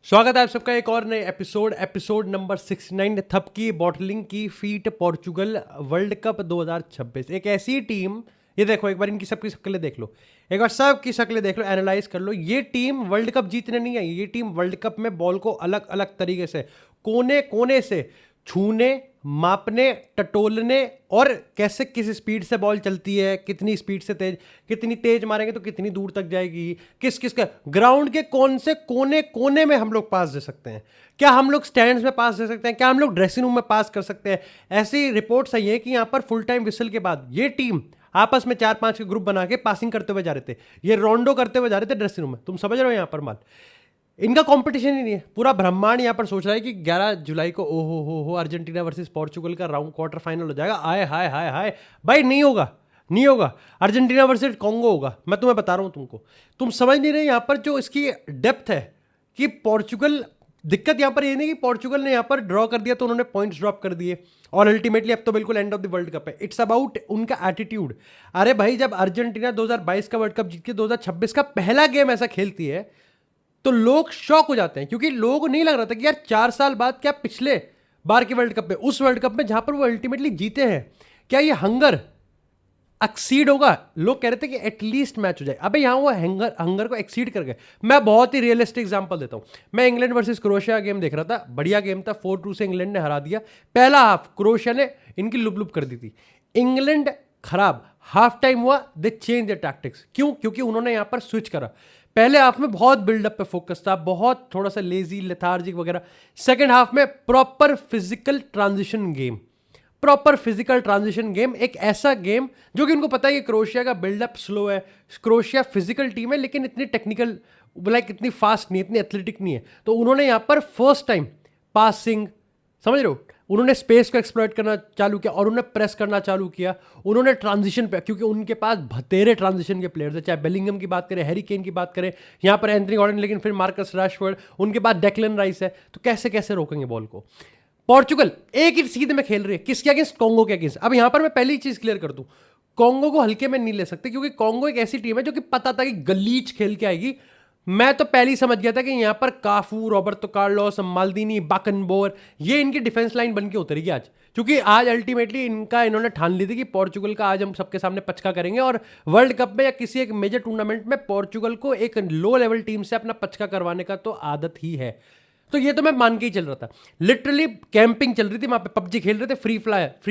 स्वागत है आप सबका एक और नए एपिसोड नंबर 69 थपकी बॉटलिंग की फीट पोर्चुगल वर्ल्ड कप 2026। एक ऐसी टीम, ये देखो एक बार इनकी सबकी शक्लें देख लो, एक बार सबकी शक्लें देख लो, एनालाइज कर लो। ये टीम वर्ल्ड कप जीतने नहीं आई, ये टीम वर्ल्ड कप में बॉल को अलग अलग तरीके से कोने कोने से छूने, मापने, टटोलने और कैसे किस स्पीड से बॉल चलती है, कितनी स्पीड से तेज, कितनी तेज मारेंगे तो कितनी दूर तक जाएगी, किस किस का ग्राउंड के कौन से कोने कोने में हम लोग पास दे सकते हैं, क्या हम लोग स्टैंड्स में पास दे सकते हैं, क्या हम लोग ड्रेसिंग रूम में पास कर सकते हैं। ऐसी रिपोर्ट्स आई है कि यहाँ पर फुल टाइम विसल के बाद ये टीम आपस में 4-5 के ग्रुप बना के पासिंग करते हुए जा रहे थे, ये रोंडो करते हुए जा रहे थे ड्रेसिंग रूम में। तुम समझ रहे हो यहाँ पर माल, इनका कंपटीशन ही नहीं है। पूरा ब्रह्मांड यहाँ पर सोच रहा है कि 11 जुलाई को ओहो हो अर्जेंटीना वर्सेस पोर्चुगल का राउंड क्वार्टर फाइनल हो जाएगा। आए हाय हाय हाय भाई, नहीं होगा, नहीं होगा। अर्जेंटीना वर्सेस कॉन्गो होगा, मैं तुम्हें बता रहा हूँ तुमको। तुम समझ नहीं रहे यहाँ पर जो इसकी डेप्थ है कि पोर्चुगल, दिक्कत यहाँ पर ये नहीं कि पोर्चुगल ने यहाँ पर ड्रॉ कर दिया तो उन्होंने पॉइंट्स ड्रॉप कर दिए और अल्टीमेटली अब तो बिल्कुल end of the world cup है। इट्स अबाउट उनका एटीट्यूड। अरे भाई, जब अर्जेंटीना 2022 का वर्ल्ड कप जीत के 2026 का पहला गेम ऐसा खेलती है तो लोग शॉक हो जाते हैं, क्योंकि लोगों को नहीं लग रहा था कि यार 4 साल बाद, क्या पिछले बार के वर्ल्ड कप में, उस वर्ल्ड कप में जहां पर वो अल्टीमेटली जीते हैं, क्या ये हंगर एक्सीड होगा। लोग कह रहे थे कि एटलीस्ट मैच हो जाए। अबे यहाँ वो हंगर को एक्सीड कर गए। मैं बहुत ही रियलिस्टिक एग्जांपल देता हूं। मैं इंग्लैंड वर्सेस क्रोएशिया गेम देख रहा था, बढ़िया गेम था, 4-2 से इंग्लैंड ने हरा दिया। पहला हाफ क्रोएशिया ने इनकी लुप लुप कर दी थी, इंग्लैंड खराब। हाफ टाइम हुआ, दे चेंज द टैक्टिक्स। क्यों? क्योंकि उन्होंने यहां पर स्विच करा। पहले हाफ में बहुत बिल्डअप पे फोकस था, बहुत थोड़ा सा लेजी, लेथार्जिक वगैरह। सेकंड हाफ में proper physical transition game, proper physical transition game, एक ऐसा गेम जो कि उनको पता है कि क्रोएशिया का बिल्डअप स्लो है, क्रोएशिया फिजिकल टीम है लेकिन इतनी टेक्निकल, लाइक इतनी फास्ट नहीं, इतनी एथलेटिक नहीं है। तो उन्होंने यहां पर फर्स्ट टाइम पासिंग, समझ रहे हो, उन्होंने स्पेस को एक्सप्लॉइट करना चालू किया और उन्होंने प्रेस करना चालू किया। उन्होंने ट्रांजिशन पे, क्योंकि उनके पास भतेरे ट्रांजिशन के प्लेयर्स हैं, चाहे बेलिंगम की बात करें, हैरी केन की बात करें, यहाँ पर एंथनी गॉर्डन, लेकिन फिर मार्कस रैशफोर्ड, उनके बाद डेक्लन राइस है। तो कैसे कैसे रोकेंगे बॉल को। पोर्चुगल एक ही सीध में खेल रही है, किसके अगेंस्ट? कॉन्गो के अगेंस्ट। अब यहां पर मैं पहली चीज क्लियर कर दूं, कॉन्गो को हल्के में नहीं ले सकते, क्योंकि कॉन्गो एक ऐसी टीम है जो कि पता था कि गलीच खेल के आएगी। मैं तो पहले ही समझ गया था कि यहां पर काफू, रॉबर्टो कार्लोस, माल्दीनी, बाकनबोर, ये इनकी डिफेंस लाइन बन के उतरेगी आज। क्योंकि आज अल्टीमेटली इन्होंने ठान ली थी कि पोर्चुगल का आज हम सबके सामने पचका करेंगे, और वर्ल्ड कप में या किसी एक मेजर टूर्नामेंट में पोर्चुगल को एक लो लेवल टीम से अपना पचका करवाने का तो आदत ही है। तो ये तो मैं मान के ही चल रहा था। लिटरली कैंपिंग चल रही थी वहां पे, पबजी खेल रहे थे, फ्री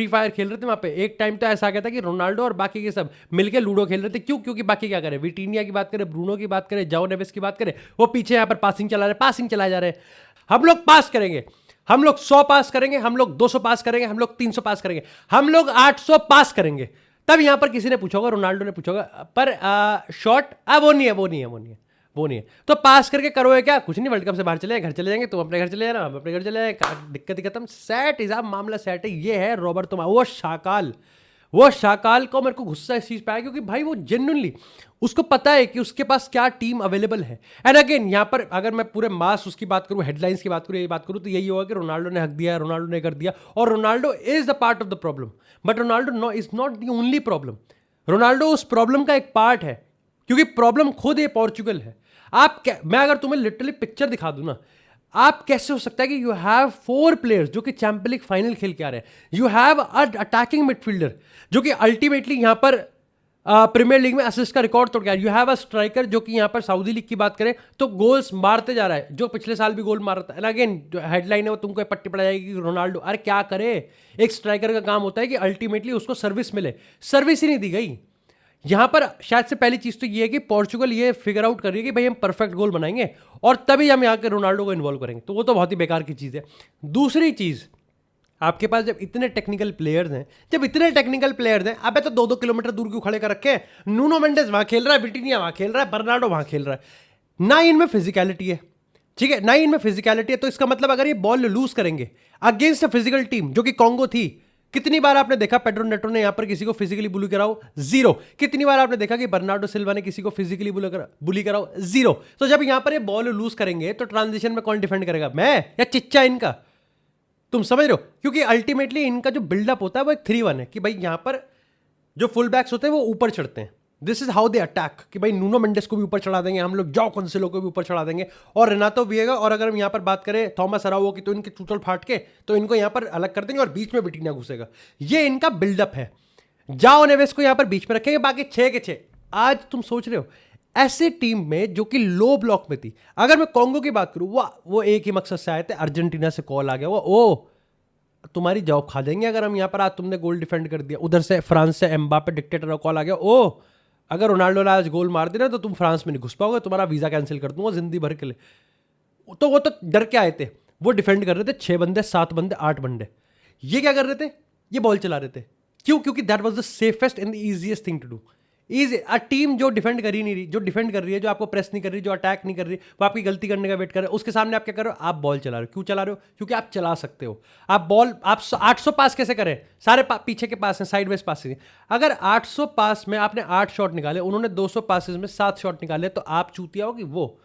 फायर खेल रहे थे वहां पे। एक टाइम तो ऐसा आ गया था कि रोनाल्डो और बाकी के सब मिलके लूडो खेल रहे थे। क्यों? क्योंकि बाकी क्या करें, विटीनिया की बात करें, ब्रूनो की बात करें, जाओ नेवेस की बात करें, वो पीछे यहाँ पर पासिंग चला रहे। हम लोग पास करेंगे, हम लोग 100 पास करेंगे, हम लोग 200 पास करेंगे, हम लोग 300 पास करेंगे, हम लोग 800 पास करेंगे। तब यहां पर किसी ने पूछा होगा, रोनाल्डो ने पूछा होगा, पर शॉट वो नहीं है। तो पास करके करोगे क्या? कुछ नहीं, वर्ल्ड कप से बाहर चले, घर चले जाएंगे, तुम अपने घर चले जाना, हम अपने घर चले जाएंगे, दिक्कत ही खत्म, सेट हिसाब, मामला सेट है। ये है रॉबर्टो, वो शाकाल को मेरे को गुस्सा इस चीज पे आया, क्योंकि भाई वो जेन्युइनली उसको पता है कि उसके पास क्या टीम अवेलेबल है। एंड अगेन यहाँ पर अगर मैं पूरे मास उसकी बात करूं, हेडलाइंस की बात करूं, ये बात करूं, तो यही होगा कि रोनाल्डो ने हक दिया, रोनाल्डो ने कर दिया, और Ronaldo is the part of the problem, but Ronaldo is not the only problem. Ronaldo उस प्रॉब्लम का एक पार्ट है, क्योंकि प्रॉब्लम खुद ये पोर्चुगल है। मैं अगर तुम्हें लिटरली पिक्चर दिखा दूं ना, आप कैसे हो सकता है कि यू हैव 4 प्लेयर्स जो कि चैंपियंस लीग फाइनल खेल के आ रहे हैं, यू हैव अटैकिंग मिडफील्डर जो कि अल्टीमेटली यहां पर प्रीमियर लीग में असिस्ट का रिकॉर्ड तोड़ गया, यू हैव अ स्ट्राइकर जो कि यहां पर सऊदी लीग की बात करें तो गोल्स मारते जा रहा है, जो पिछले साल भी गोल मार रहा था। एंड अगेन जो हेडलाइन है वो तुमको पट्टी पड़ा जाएगी कि रोनाल्डो, अरे क्या करे, एक स्ट्राइकर का काम होता है कि अल्टीमेटली उसको सर्विस मिले, सर्विस ही नहीं दी गई। यहां पर शायद से पहली चीज तो ये है कि पोर्चुगल ये फिगर आउट कर रही है कि भाई हम परफेक्ट गोल बनाएंगे और तभी हम यहाँ के रोनाल्डो को इन्वॉल्व करेंगे, तो वो तो बहुत ही बेकार की चीज है। दूसरी चीज, आपके पास जब इतने टेक्निकल प्लेयर्स हैं, अबे तो 2-2 किलोमीटर दूर क्यों खड़े कर रखे हैं? नूनो मेंडेस वहां खेल रहा है, विटीनिया वहां खेल रहा है, बर्नार्डो वहां खेल रहा है, ना इनमें फिजिकलिटी है, ठीक है, ना इनमें फिजिकलिटी है। तो इसका मतलब अगर ये बॉल लूज करेंगे अगेंस्ट अ फिजिकल टीम जो कि कॉन्गो थी, कितनी बार आपने देखा पेड्रो नेटो ने यहां पर किसी को फिजिकली बुली कराओ? 0। कितनी बार आपने देखा कि बर्नार्डो सिल्वा ने किसी को फिजिकली बुली कराओ? 0। तो जब यहां पर ये बॉल लूज करेंगे तो ट्रांजिशन में कौन डिफेंड करेगा, मैं या चिच्चा इनका? तुम समझ रहे हो? क्योंकि अल्टीमेटली इनका जो बिल्डअप होता है वो एक 3-1 है कि भाई यहां पर जो फुल बैक्स होते हैं वो ऊपर चढ़ते हैं, this is how they attack कि भाई नूनो मेंडेस को भी ऊपर चढ़ा देंगे हम लोग, जाओ कंसेलो को भी ऊपर चढ़ा देंगे और रेनातो विएगा, और अगर हम यहाँ पर बात करें थॉमस अराओ की तो इनके चूतल फाट के तो इनको यहाँ पर अलग कर देंगे और बीच में विटिन्हा घुसेगा। ये इनका बिल्डअप है। जाओ नेवेस को यहाँ पर बीच में रखेंगे, बाकी 6 के 6। आज तुम सोच रहे हो ऐसे टीम में जो कि लो ब्लॉक में थी, अगर मैं कॉन्गो की बात करूं, वो एक ही मकसद से आए थे, अर्जेंटीना से कॉल आ गया, वो ओ तुम्हारी जॉब खा देंगे अगर हम यहाँ पर आज तुमने गोल डिफेंड कर दिया। उधर से फ्रांस से एम्बापे डिक्टेटर का कॉल आ गया, ओ अगर रोनाल्डो ने आज गोल मार दिया तो तुम फ्रांस में नहीं घुस पाओगे, तुम्हारा वीजा कैंसिल कर दूंगा जिंदगी भर के लिए। तो वो तो डर के आए थे, वो डिफेंड कर रहे थे 6 बंदे 7 बंदे 8 बंदे। ये क्या कर रहे थे, ये बॉल चला रहे थे। क्यों? क्योंकि that was the safest and the easiest thing to do. Easy a team जो डिफेंड कर ही नहीं रही, जो डिफेंड कर रही है, जो आपको प्रेस नहीं कर रही, जो अटैक नहीं कर रही, वो आपकी गलती करने का वेट कर रहे है, उसके सामने आप क्या कर रहे हो, आप बॉल चला रहे हो। क्यों चला रहे हो? क्योंकि आप चला सकते हो। आप बॉल आप 800 पास कैसे करें, सारे पीछे के पास हैं, साइडवेज पास हैं। अगर 800 पास में आपने 8 शॉट निकाले, उन्होंने 200 पासेस में 7 शॉट निकाले, तो आप चूतिया होगी वो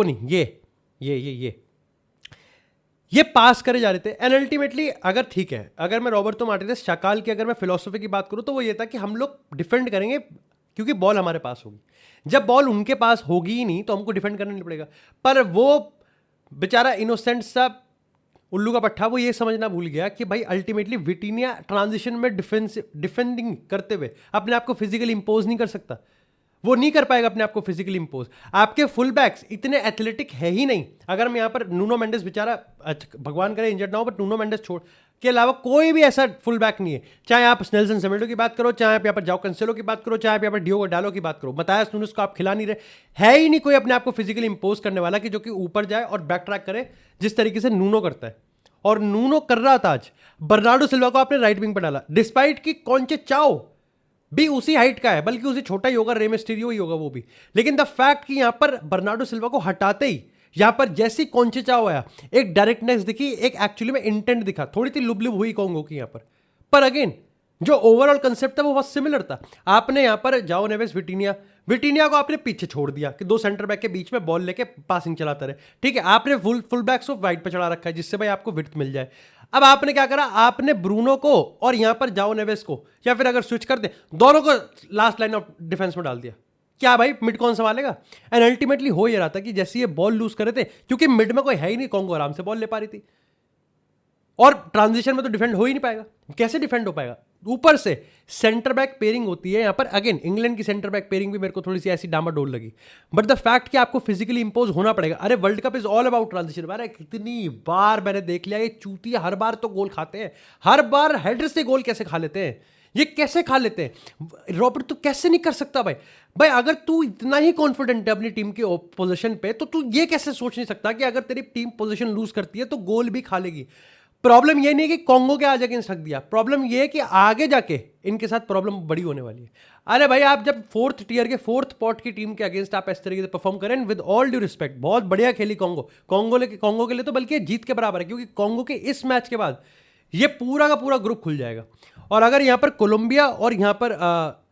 नहीं, ये पास करे जा रहे थे एंड अल्टीमेटली। अगर ठीक है, अगर मैं रॉबर्टो मार्टिनेज शाकाल की अगर मैं फिलोसफी की बात करूं तो वो ये था कि हम लोग डिफेंड करेंगे क्योंकि बॉल हमारे पास होगी। जब बॉल उनके पास होगी ही नहीं तो हमको डिफेंड करना नहीं पड़ेगा। पर वो बेचारा इनोसेंट सा उल्लू का पट्टा, वो ये समझना भूल गया कि भाई अल्टीमेटली विटिनिया ट्रांजिशन में डिफेंडिंग करते हुए अपने आप को फिजिकली इंपोज नहीं कर सकता। वो नहीं कर पाएगा अपने आप को फिजिकली इंपोज। आपके फुल बैक्स इतने एथलेटिक है ही नहीं। अगर मैं यहाँ पर नूनो मेंडेस बेचारा भगवान करे इंजर्ड ना हो, बट नूनो मेंडेस छोड़ के अलावा कोई भी ऐसा फुल बैक नहीं है। चाहे आप नेल्सन सेमेडो की बात करो, चाहे आप यहाँ पर जाओ कैंसेलो की बात करो, चाहे आप यहाँ पर डियोगो डालो की बात करो, मतायस नूनेस को आप खिला नहीं रहे। है ही नहीं कोई अपने आप को फिजिकली इंपोज करने वाला कि जो कि ऊपर जाए और बैक ट्रैक करे जिस तरीके से नूनो करता है। और नूनो कर रहा था आज। बर्नार्डो सिल्वा को आपने राइट विंग पर डाला, डिस्पाइट की कौनचे चाओ भी उसी हाइट का है, बल्कि उसे छोटा ही होगा, रे मिस्टीरियो ही होगा वो भी। लेकिन द फैक्ट कि यहां पर बर्नार्डो सिल्वा को हटाते ही यहां पर जैसी कॉन्चेचाओ आया, एक डायरेक्टनेस दिखी, एक एक्चुअली में इंटेंट दिखा, थोड़ी सी लुब हुई कॉन्गो की यहां पर अगेन जो ओवरऑल कंसेप्ट था वो बहुत सिमिलर था। आपने यहां पर जाओ नेवेस विटिनिया को आपने पीछे छोड़ दिया कि 2 सेंटर बैक के बीच में बॉल लेके पासिंग चलाता रहे। ठीक है, आपने फुल बैक्स ऑफ वाइट पे चढ़ा रखा है जिससे भाई आपको विड्थ मिल जाए। अब आपने क्या करा, आपने ब्रूनो को और यहां पर जाओ नेवेस को, या फिर अगर स्विच कर दे दोनों को लास्ट लाइन ऑफ डिफेंस में डाल दिया। क्या भाई मिड कौन संभालेगा? एंड अल्टीमेटली हो ये रहा था कि जैसे ये बॉल लूज कर रहे थे, क्योंकि मिड में कोई है ही नहीं, कॉन्गो आराम से बॉल ले पा रही थी और ट्रांजिशन में तो डिफेंड हो ही नहीं पाएगा। कैसे डिफेंड हो पाएगा? ऊपर से सेंटर बैक पेयरिंग होती है यहां पर। अगेन इंग्लैंड की सेंटर बैक पेयरिंग भी मेरे को थोड़ी सी ऐसी डामाडोल लगी, बट द फैक्ट कि आपको फिजिकली इंपोज होना पड़ेगा। अरे world cup is all about transition. अरे कितनी बार मैंने देख लिया, ये चूतिया हर बार तो गोल खाते हैं, हर बार हेडर से गोल कैसे खा लेते हैं, ये कैसे खा लेते हैं? रॉबर्ट तू कैसे नहीं कर सकता भाई अगर तू इतना ही कॉन्फिडेंट है अपनी टीम की पोजीशन पे, तो तू ये कैसे सोच नहीं सकता कि अगर तेरी टीम पोजीशन लूज करती है तो गोल भी खा लेगी? प्रॉब्लम ये नहीं कि कॉन्गो के आज अगेंस्ट रख दिया, प्रॉब्लम ये है कि आगे जाके इनके साथ प्रॉब्लम बड़ी होने वाली है। अरे भाई आप जब 4th टियर के 4th पॉट की टीम के अगेंस्ट आप इस तरीके से परफॉर्म करें, विद ऑल ड्यू रिस्पेक्ट बहुत बढ़िया खेली कॉन्गो के लिए तो बल्कि जीत के बराबर है, क्योंकि कॉन्गो के इस मैच के बाद ये पूरा का पूरा ग्रुप खुल जाएगा। और अगर यहां पर कोलंबिया और यहां पर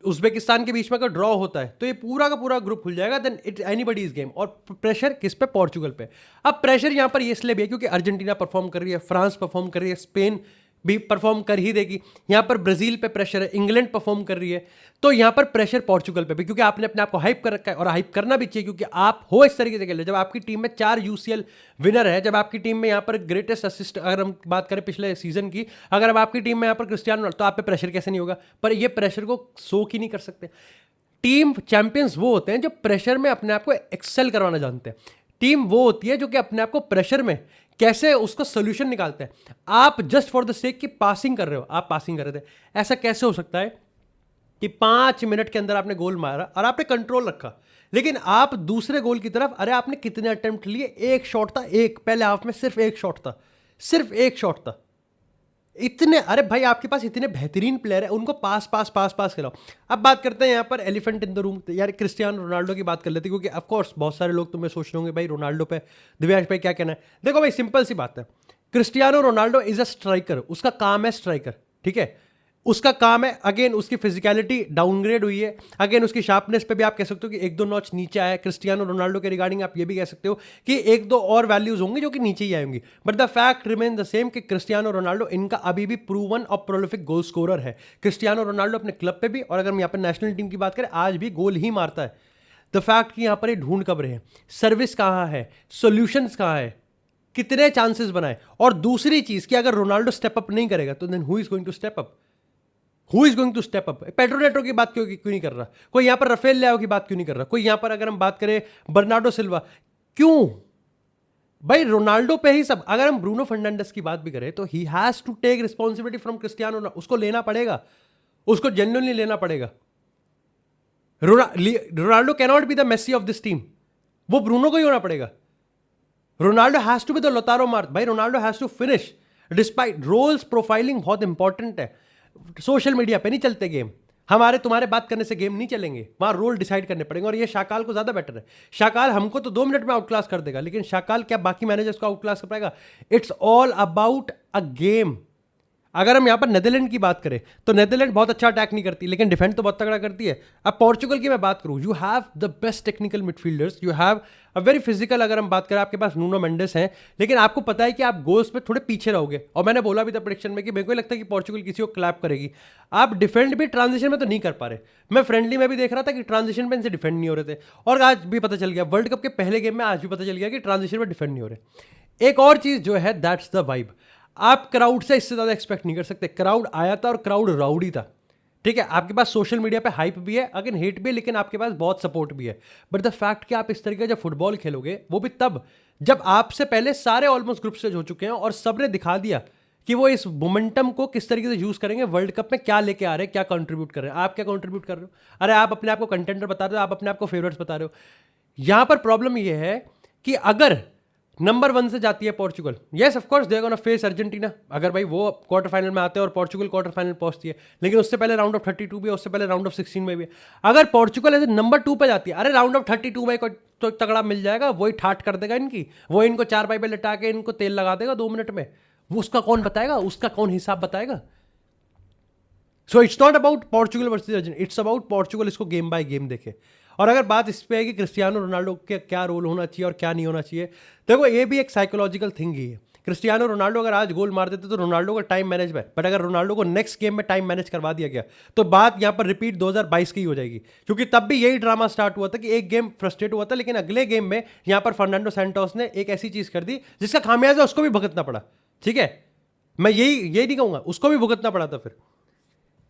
उज्बेकिस्तान के बीच में अगर ड्रॉ होता है तो ये पूरा का पूरा ग्रुप खुल जाएगा, देन इट एनीबॉडीज गेम। और प्रेशर किस पे? पोर्चुगल पे। अब प्रेशर यहां पर ये इसलिए भी है क्योंकि अर्जेंटीना परफॉर्म कर रही है, फ्रांस परफॉर्म कर रही है, स्पेन भी परफॉर्म कर ही देगी। यहां पर ब्राजील पे प्रेशर है, इंग्लैंड परफॉर्म कर रही है, तो यहां पर प्रेशर पोर्चुगल पे भी, क्योंकि आपने अपने आप को हाइप कर रखा है और हाइप करना भी चाहिए, क्योंकि आप हो इस तरीके से खेल। जब आपकी टीम में 4 UCL विनर है, जब आपकी टीम में यहां पर ग्रेटेस्ट असिस्ट, अगर हम बात करें पिछले सीजन की, अगर अब आपकी टीम में यहां पर क्रिस्टियानो रोनाल्डो, तो आप पे प्रेशर कैसे नहीं होगा? पर ये प्रेशर को सोख ही नहीं कर सकते। टीम चैंपियंस वो होते हैं जो प्रेशर में अपने आप को एक्सेल करवाना जानते हैं। टीम वो होती है जो कि अपने आप को प्रेशर में कैसे उसका सोल्यूशन निकालते हैं। आप जस्ट फॉर द सेक की पासिंग कर रहे हो, आप पासिंग कर रहे थे, ऐसा कैसे हो सकता है कि 5 मिनट के अंदर आपने गोल मारा और आपने कंट्रोल रखा, लेकिन आप दूसरे गोल की तरफ, अरे आपने कितने अटेम्प्ट लिए? 1 शॉट था, एक पहले हाफ में सिर्फ 1 शॉट था, सिर्फ 1 शॉट था। इतने, अरे भाई आपके पास इतने बेहतरीन प्लेयर है, उनको पास पास पास पास खिलाओ। अब बात करते हैं यहाँ पर एलिफेंट इन द रूम, यार क्रिस्टियानो रोनाल्डो की बात कर लेते, क्योंकि ऑफ कोर्स बहुत सारे लोग तुम्हें सोच रहे होंगे भाई रोनाल्डो पे दिव्यांश भाई क्या कहना है। देखो भाई सिंपल सी बात है, Cristiano Ronaldo is a striker, उसका काम है स्ट्राइकर, ठीक है। उसका काम है, अगेन उसकी फिजिकलिटी डाउनग्रेड हुई है, अगेन उसकी शार्पनेस पे भी आप कह सकते हो कि एक दो नॉच नीचे आया है। क्रिस्टियानो रोनाल्डो के रिगार्डिंग आप ये भी कह सकते हो कि एक दो और वैल्यूज होंगी जो कि नीचे ही आएंगी, but the fact remain the same कि क्रिस्टियानो रोनाल्डो इनका अभी भी प्रूवन और प्रोलिफिक गोल स्कोरर है। क्रिस्टियानो रोनाल्डो अपने क्लब पे भी, और अगर हम यहाँ पर नेशनल टीम की बात करें, आज भी गोल ही मारता है। द फैक्ट कि यहाँ पर ये ढूंढ कब रहे हैं, सर्विस कहाँ है, सोल्यूशंस कहाँ है, कितने चांसेस बनाए। और दूसरी चीज कि अगर रोनाल्डो स्टेप अप नहीं करेगा तो then who is going to step up, who is going to step up. Pedro Neto की बात क्यों नहीं कर रहा, कोई यहां पर राफेल लियाओ की बात क्यों नहीं कर रहा, कोई यहां पर अगर हम बात करें बर्नार्डो सिल्वा, क्यों भाई रोनाल्डो पे ही सब। अगर हम ब्रूनो फर्नांडिस की बात भी करें तो ही has to take responsibility from Cristiano, उसको लेना पड़ेगा, उसको जेन्युइनली लेना पड़ेगा। Ronaldo cannot be the Messi of this team, वो ब्रूनो को ही होना पड़ेगा। Ronaldo has to be the Lautaro mark, भाई Ronaldo has to finish despite roles. Profiling बहुत इंपॉर्टेंट है, सोशल मीडिया पे नहीं चलते गेम, हमारे तुम्हारे बात करने से गेम नहीं चलेंगे, वहां रोल डिसाइड करने पड़ेंगे। और ये शाकाल को ज्यादा बेटर है, शाकाल हमको तो 2 मिनट में आउट क्लास कर देगा, लेकिन शाकाल क्या बाकी मैनेजर्स को आउट क्लास कर पाएगा? It's all about a game. अगर हम यहां पर नेदरलैंड की बात करें तो नेदरलैंड बहुत अच्छा अटैक नहीं करती, लेकिन डिफेंड तो बहुत तगड़ा करती है। अब पोर्चुगल की मैं बात करूं, you have the best technical midfielders, you have a very physical. अगर हम बात करें, आपके पास नूनो मेंडेस हैं, लेकिन आपको पता है कि आप गोल्स पे थोड़े पीछे रहोगे। और मैंने बोला भी था प्रेडिक्शन में कि मेरे को लगता है कि पोर्चुगल किसी को क्लैप करेगी। आप डिफेंड भी ट्रांजिशन में तो नहीं कर पा रहे। मैं फ्रेंडली में भी देख रहा था कि ट्रांजिशन में इनसे डिफेंड नहीं हो रहे थे, और आज भी पता चल गया, वर्ल्ड कप के पहले गेम में आज भी पता चल गया कि ट्रांजिशन में डिफेंड नहीं हो रहे। एक और चीज जो है, दैट्स द वाइब। आप क्राउड से इससे ज्यादा एक्सपेक्ट नहीं कर सकते। क्राउड आया था और क्राउड राउडी था, ठीक है। आपके पास सोशल मीडिया पे हाइप भी है, अगेन हेट भी है, लेकिन आपके पास बहुत सपोर्ट भी है। बट द फैक्ट कि आप इस तरीके का जब फुटबॉल खेलोगे, वो भी तब जब आपसे पहले सारे ऑलमोस्ट ग्रुप स्टेज हो चुके हैं और सबने दिखा दिया कि वो इस मोमेंटम को किस तरीके से यूज करेंगे, वर्ल्ड कप में क्या लेके आ रहे हैं, क्या कंट्रीब्यूट कर रहे हैं। आप क्या कंट्रीब्यूट कर रहे हो? अरे आप अपने आप को कंटेंटर बता रहे हो, आप अपने आप को फेवरेट्स बता रहे हो। यहां पर प्रॉब्लम यह है कि अगर नंबर 1 से जाती है Portugal, yes of course they are gonna face Argentina, अगर भाई वो क्वार्टर फाइनल में आते हैं और पोर्चुगल क्वार्टर फाइनल पहुंचती है, लेकिन उससे पहले राउंड ऑफ 32 भी है, उससे पहले राउंड ऑफ 16 में भी है। अगर पोर्चुगल ऐसे नंबर 2 पे जाती है, अरे राउंड ऑफ 32 में तो तगड़ा मिल जाएगा, वही ठाट कर देगा इनकी, वो इनको 4 पाई पे लटा के इनको तेल लगा देगा 2 मिनट में। वो उसका कौन बताएगा, उसका कौन हिसाब बताएगा? So it's not about Portugal versus Argentina, it's about Portugal इसको गेम बाय गेम देखे। और अगर बात इस पे है कि क्रिस्टियानो रोनाल्डो के क्या रोल होना चाहिए और क्या नहीं होना चाहिए, देखो ये भी एक साइकोलॉजिकल थिंग ही है। क्रिस्टियानो रोनाल्डो अगर आज गोल मार देते तो रोनाल्डो का टाइम मैनेज है, बट अगर रोनाल्डो को नेक्स्ट गेम में टाइम मैनेज करवा दिया गया तो बात यहां पर रिपीट 2022 की हो जाएगी, क्योंकि तब भी यही ड्रामा स्टार्ट हुआ था कि एक गेम फ्रस्ट्रेट हुआ था, लेकिन अगले गेम में यहां पर फर्नांडो सैंटोस ने एक ऐसी चीज कर दी जिसका खामियाजा उसको भी भुगतना पड़ा। ठीक है, मैं यही नहीं कहूंगा, उसको भी भुगतना पड़ा था। फिर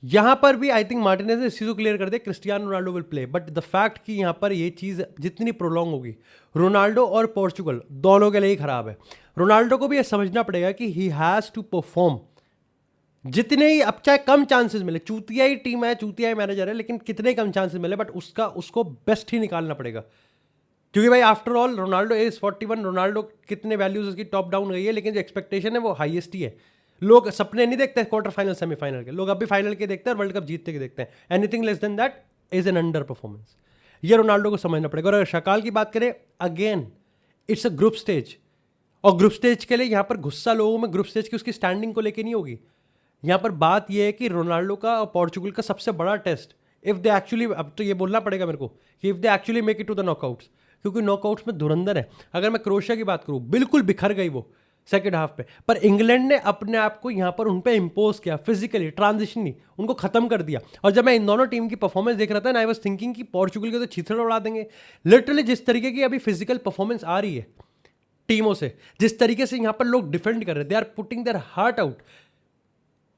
यहां पर भी आई थिंक मार्टिनेज ने इस चीज को क्लियर कर दिया, Cristiano Ronaldo will play, but the fact कि यहां पर ये चीज जितनी प्रोलॉन्ग होगी, रोनाल्डो और पोर्चुगल दोनों के लिए ही खराब है। रोनाल्डो को भी यह समझना पड़ेगा कि ही हैज टू परफॉर्म, जितने ही, अब चाहे कम चांसेस मिले, चूतिया ही टीम है, चूतिया ही मैनेजर है, लेकिन कितने कम चांसेस मिले, बट उसको बेस्ट ही निकालना पड़ेगा। क्योंकि भाई after all Ronaldo is 41, Ronaldo कितने वैल्यूज उसकी टॉप डाउन गई है, लेकिन जो एक्सपेक्टेशन है वो हाईएस्ट ही है। लोग सपने नहीं देखते क्वार्टर फाइनल सेमीफाइनल के, लोग अभी फाइनल के देखते हैं और वर्ल्ड कप जीतते के देखते हैं। Anything less than that is an under performance. ये रोनाल्डो को समझना पड़ेगा। और अगर शकाल की बात करें, again it's a group stage, और ग्रुप स्टेज के लिए यहां पर गुस्सा लोगों में ग्रुप स्टेज की उसकी स्टैंडिंग को लेकर नहीं होगी। यहां पर बात यह है कि रोनाल्डो का और पोर्चुगल का सबसे बड़ा टेस्ट, इफ दे एक्चुअली, अब तो ये बोलना पड़ेगा मेरे को कि if they actually make it to the knockouts, क्योंकि नॉकआउट्स में धुरंधर है। अगर मैं क्रोएशिया की बात करूं, बिल्कुल बिखर गई वो सेकेंड हाफ पे, पर इंग्लैंड ने अपने आप को यहां पर उन पे इंपोज किया, फिजिकली ट्रांजिशनली उनको खत्म कर दिया। और जब मैं इन दोनों टीम की परफॉर्मेंस देख रहा था ना, आई वाज थिंकिंग कि पोर्चुगल के तो छिथड़ उड़ा देंगे। लिटरली जिस तरीके की अभी फिजिकल परफॉर्मेंस आ रही है टीमों से, जिस तरीके से यहां पर लोग डिफेंड कर रहे हैं, they are putting their heart out.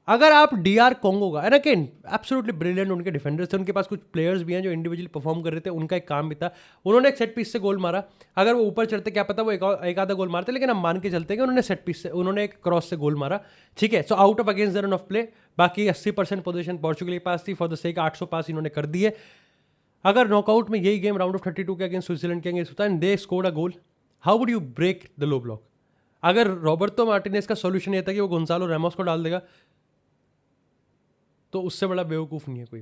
अगर आप डीआर कोंगो का, अगेन एब्सोल्युटली ब्रिलियंट उनके डिफेंडर्स थे, उनके पास कुछ प्लेयर्स भी हैं जो इंडिविजुअली परफॉर्म कर रहे थे, उनका एक काम भी था। उन्होंने एक सेट पीस से गोल मारा, अगर वो ऊपर चढ़ते क्या पता वो एक आधा गोल मारते, लेकिन हम मान के चलते हैं कि उन्होंने सेट पीस से, उन्होंने एक क्रॉस से गोल मारा। ठीक है, so out of against the run of play, बाकी 80% पोजीशन पोर्चुगल के पास थी, फॉर द सेक 800 पास इन्होंने कर दिए। अगर नॉकआउट में यही गेम राउंड ऑफ 32 के अगेंस्ट स्विट्जरलैंड के अगेंस्ट होता है and they scored a goal, how would you break the low block? अगर रॉबर्टो मार्टिनेज का सॉल्यूशन ये था कि वो गोंजालो रैमोस को डाल देगा, तो उससे बड़ा बेवकूफ़ नहीं है कोई।